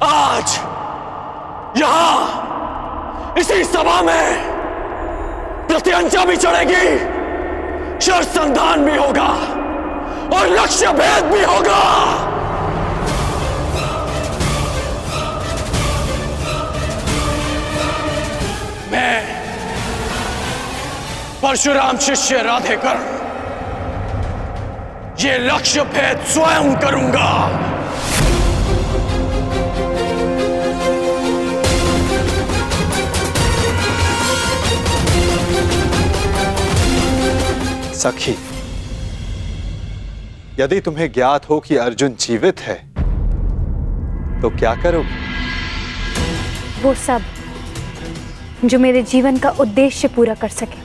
आज यहां इसी सभा में प्रत्यंचा भी चढ़ेगी, शर संधान भी होगा और लक्ष्य भेद भी होगा। मैं परशुराम शिष्य राधेकर्ण ये लक्ष्य भेद स्वयं करूंगा। सखी, यदि तुम्हें ज्ञात हो कि अर्जुन जीवित है तो क्या करोगे? वो सब जो मेरे जीवन का उद्देश्य पूरा कर सके,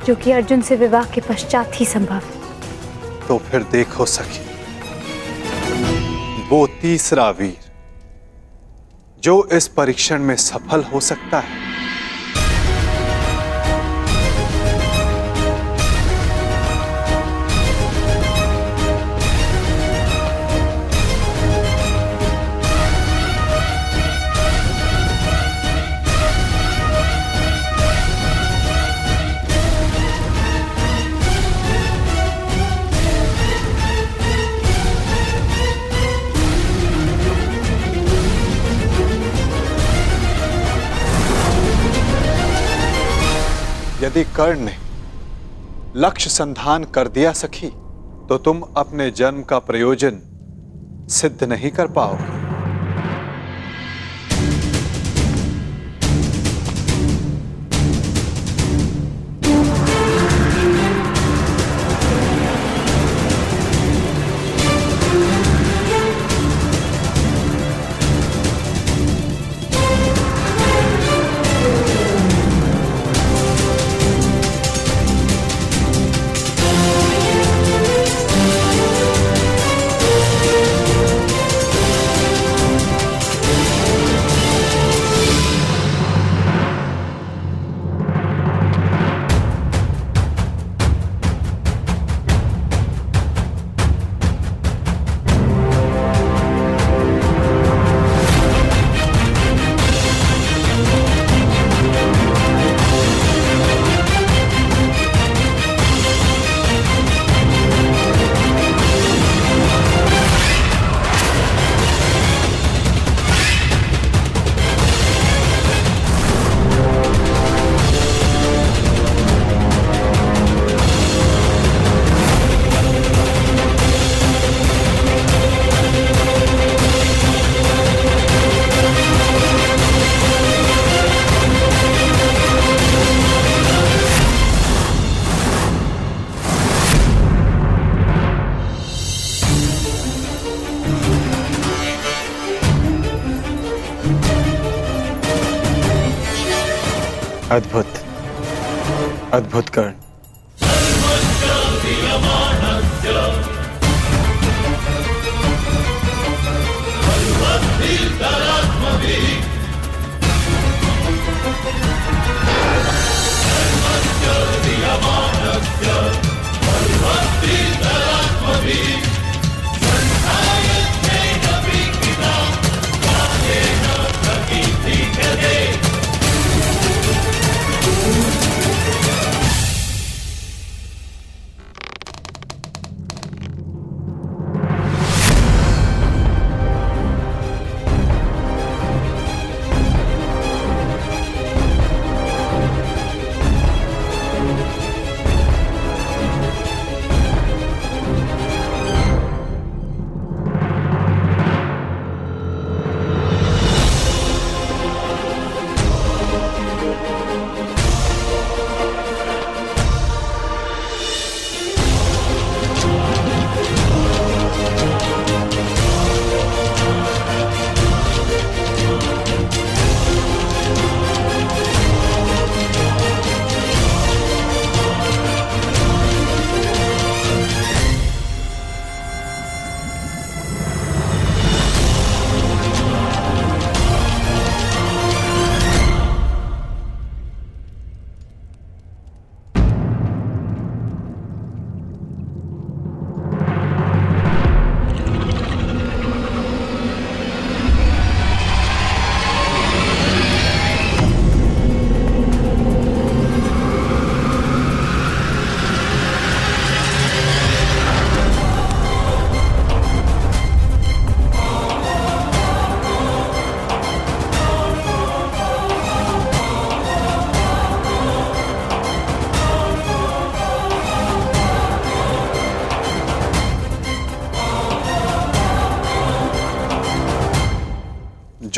जो कि अर्जुन से विवाह के पश्चात ही संभव है। तो फिर देखो सखी, वो तीसरा वीर जो इस परीक्षण में सफल हो सकता है, यदि कर्ण ने लक्ष्य संधान कर दिया सखी, तो तुम अपने जन्म का प्रयोजन सिद्ध नहीं कर पाओगे। अद्भुत, अद्भुत कर्ण।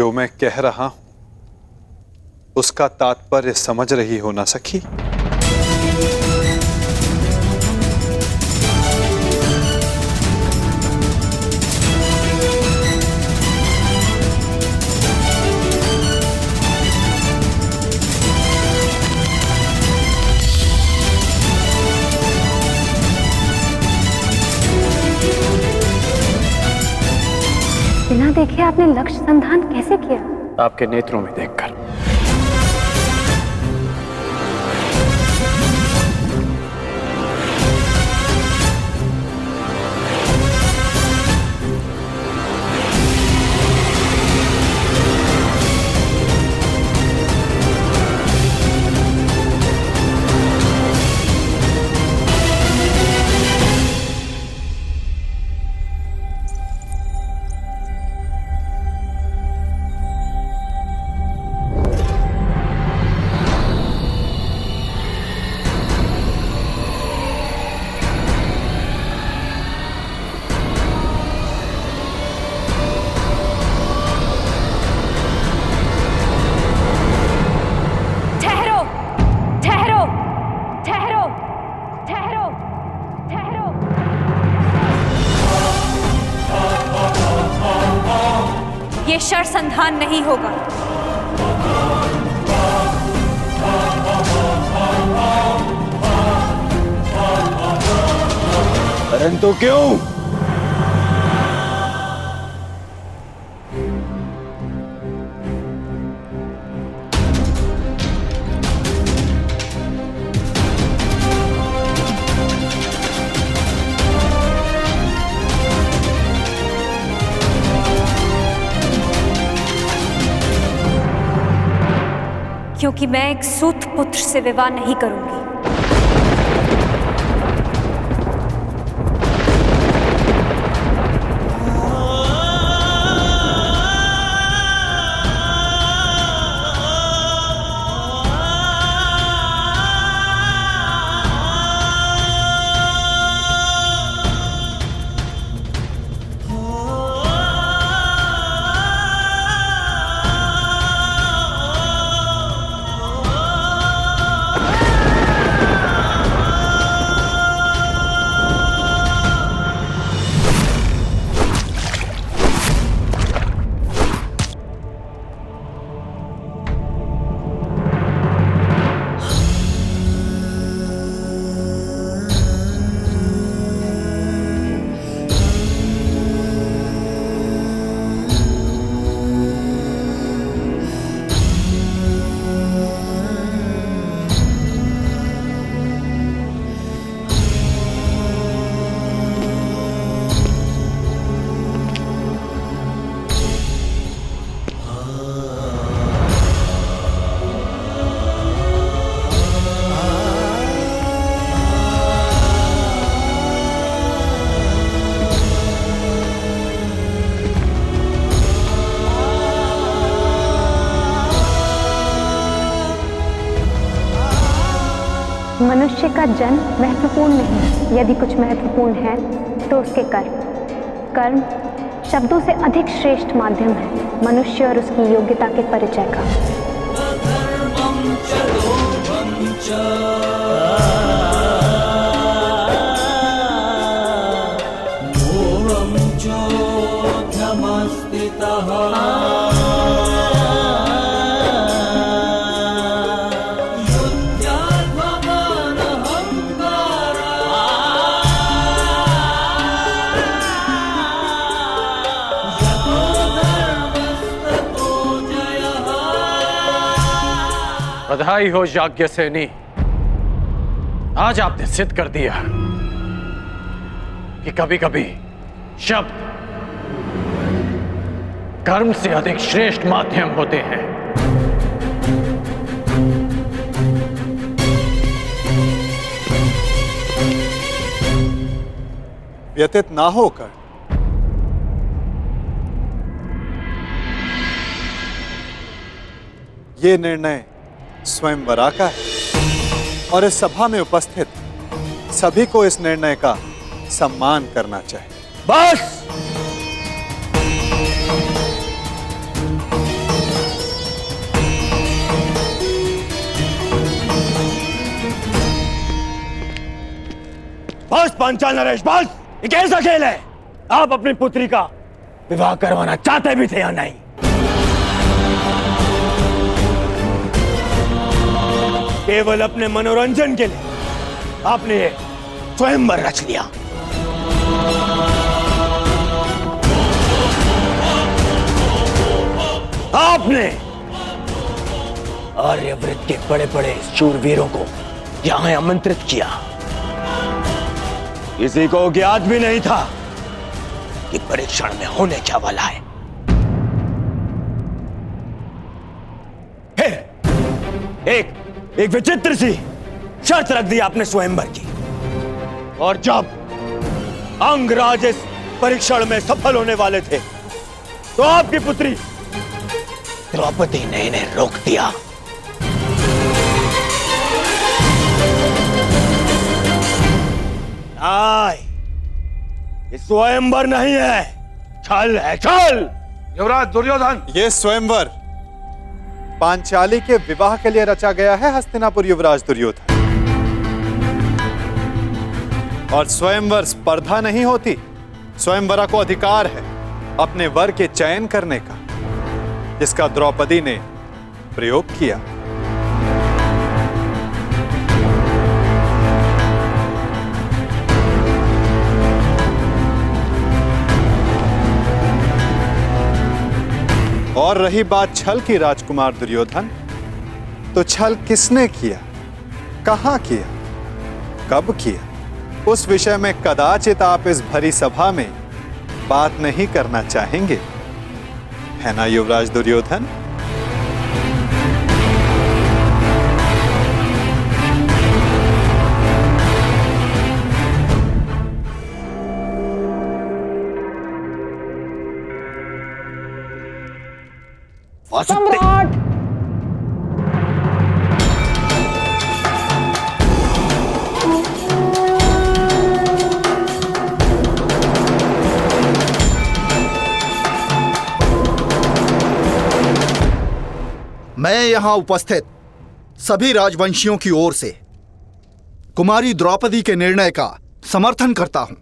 जो मैं कह रहा हूं उसका तात्पर्य समझ रही हो ना सखी? बिना देखे आपने लक्ष्य संधान कैसे किया? आपके नेत्रों में देखकर। ये शर संधान नहीं होगा। परंतु क्यों? क्योंकि मैं एक सूत पुत्र से विवाह नहीं करूंगी। मनुष्य का जन्म महत्वपूर्ण नहीं, यदि कुछ महत्वपूर्ण है तो उसके कर्म। कर्म शब्दों से अधिक श्रेष्ठ माध्यम है मनुष्य और उसकी योग्यता के परिचय का। बधाई हो याज्ञसेनी, आज आपने सिद्ध कर दिया कि कभी कभी शब्द कर्म से अधिक श्रेष्ठ माध्यम होते हैं। व्यतीत ना होकर ये निर्णय स्वयंवरा का है और इस सभा में उपस्थित सभी को इस निर्णय का सम्मान करना चाहिए। बस बस पांचाल नरेश, बस। ये कैसा खेल है? आप अपनी पुत्री का विवाह करवाना चाहते भी थे या नहीं? केवल अपने मनोरंजन के लिए आपने ये स्वयंवर रच लिया। आपने आर्यव्रत के बड़े बड़े शूरवीरों को यहां आमंत्रित किया। किसी को ज्ञात भी नहीं था कि परीक्षण में होने क्या वाला है। फिर एक विचित्र सी शर्त रख दी आपने स्वयंवर की, और जब अंगराज इस परीक्षण में सफल होने वाले थे तो आपकी पुत्री द्रौपदी ने इन्हें रोक दिया। ये स्वयंवर नहीं है, छल है, छल। युवराज दुर्योधन, ये स्वयंवर पांचाली के विवाह के लिए रचा गया है हस्तिनापुर युवराज दुर्योधन। और स्वयंवर स्पर्धा नहीं होती, स्वयंवरा को अधिकार है अपने वर के चयन करने का, जिसका द्रौपदी ने प्रयोग किया। और रही बात छल की राजकुमार दुर्योधन, तो छल किसने किया, कहां किया, कब किया, उस विषय में कदाचित आप इस भरी सभा में बात नहीं करना चाहेंगे, है ना युवराज दुर्योधन? सम्राट! मैं यहां उपस्थित सभी राजवंशियों की ओर से कुमारी द्रौपदी के निर्णय का समर्थन करता हूं।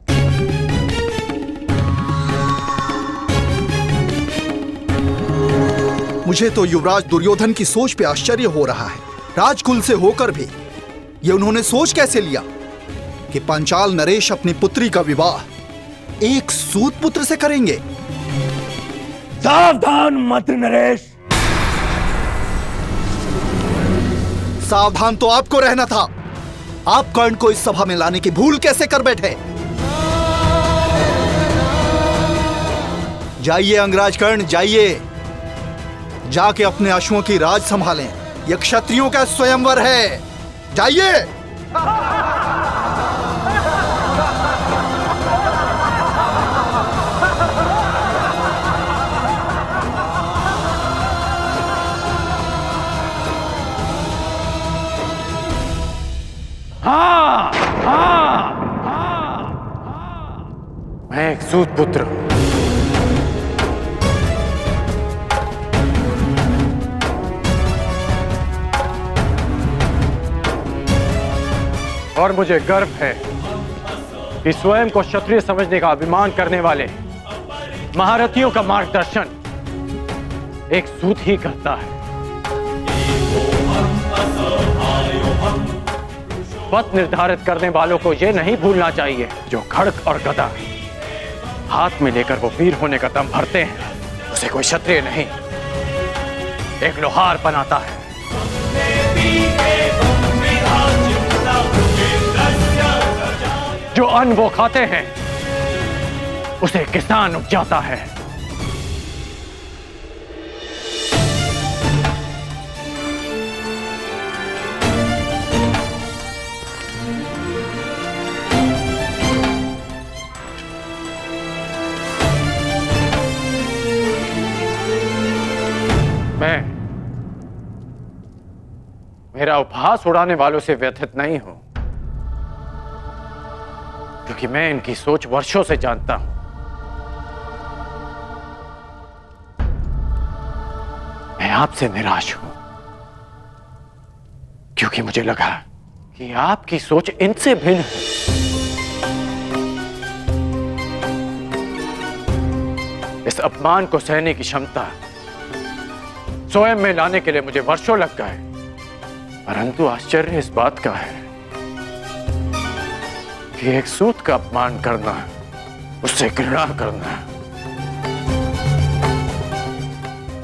मुझे तो युवराज दुर्योधन की सोच पे आश्चर्य हो रहा है। राजकुल से होकर भी ये उन्होंने सोच कैसे लिया कि पांचाल नरेश अपनी पुत्री का विवाह एक सूत पुत्र से करेंगे? सावधान मंत्री नरेश। सावधान तो आपको रहना था। आप कर्ण को इस सभा में लाने की भूल कैसे कर बैठे? जाइए अंगराज कर्ण, जाइए, जाके अपने अश्वों की राज संभालें। यह क्षत्रियों का स्वयंवर है, जाइए। हाँ, हाँ, हाँ, मैं एक सूत पुत्र हूं। और मुझे गर्व है कि स्वयं को क्षत्रिय समझने का अभिमान करने वाले महारथियों का मार्गदर्शन एक सूत ही करता है। पथ निर्धारित करने वालों को यह नहीं भूलना चाहिए, जो खड्ग और गदा हाथ में लेकर वो वीर होने का दम भरते हैं, उसे कोई क्षत्रिय नहीं, एक लोहार बनाता है। जो अन्न वो खाते हैं उसे किसान उपजाता है। मेरा उपहास उड़ाने वालों से व्यथित नहीं हूं, क्योंकि मैं इनकी सोच वर्षों से जानता हूं। मैं आपसे निराश हूं, क्योंकि मुझे लगा कि आपकी सोच इनसे भिन्न है। इस अपमान को सहने की क्षमता स्वयं में लाने के लिए मुझे वर्षों लग गए, परंतु आश्चर्य इस बात का है कि एक सूत का अपमान करना, उससे घृणा करना,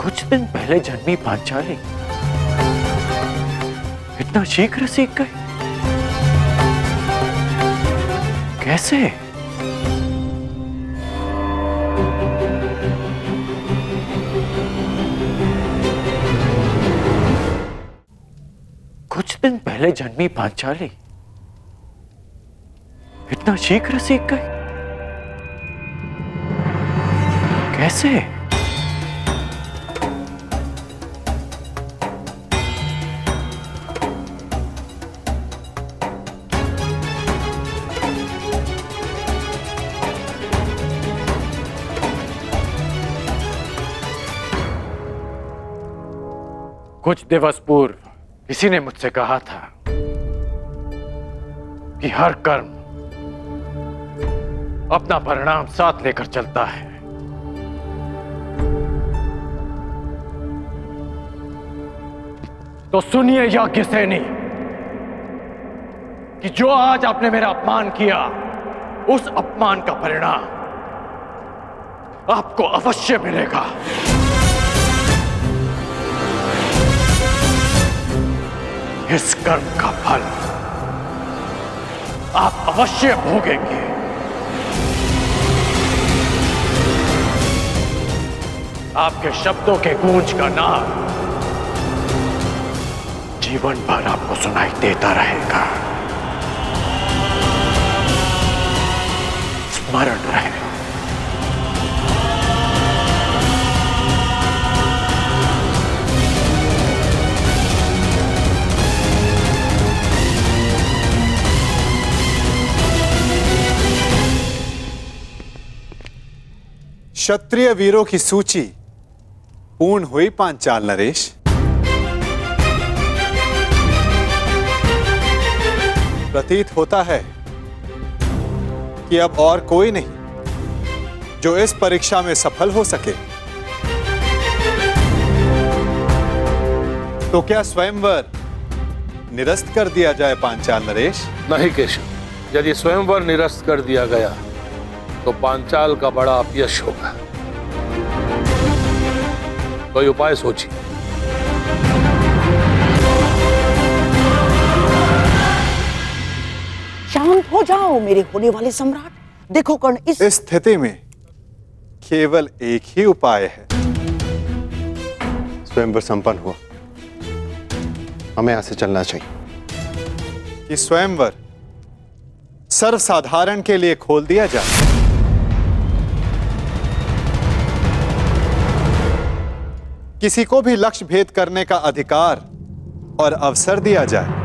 कुछ दिन पहले जन्मी पांचाली इतना शीघ्र सीख गई। कैसे? कुछ दिन पहले जन्मी पांचाली इतना शीघ्र सीख गई। कैसे? कुछ दिवस पूर्व किसी ने मुझसे कहा था कि हर कर्म अपना परिणाम साथ लेकर चलता है। तो सुनिए याज्ञसेनी कि जो आज आपने मेरा अपमान किया, उस अपमान का परिणाम आपको अवश्य मिलेगा। इस कर्म का फल आप अवश्य भोगेंगे। आपके शब्दों के गूंज का नाद जीवन भर आपको सुनाई देता रहेगा। स्मरण रहे। क्षत्रिय वीरों की सूची पूर्ण हुई पांचाल नरेश। प्रतीत होता है कि अब और कोई नहीं जो इस परीक्षा में सफल हो सके। तो क्या स्वयंवर निरस्त कर दिया जाए पांचाल नरेश? नहीं केशव, यदि स्वयंवर निरस्त कर दिया गया तो पांचाल का बड़ा अपयश होगा। कोई उपाय सोचिए। शांत हो जाओ मेरे होने वाले सम्राट। देखो कर्ण, इस स्थिति में केवल एक ही उपाय है। स्वयंवर संपन्न हुआ, हमें यहां से चलना चाहिए। कि स्वयंवर सर्वसाधारण के लिए खोल दिया जाए। किसी को भी लक्ष्य भेद करने का अधिकार और अवसर दिया जाए।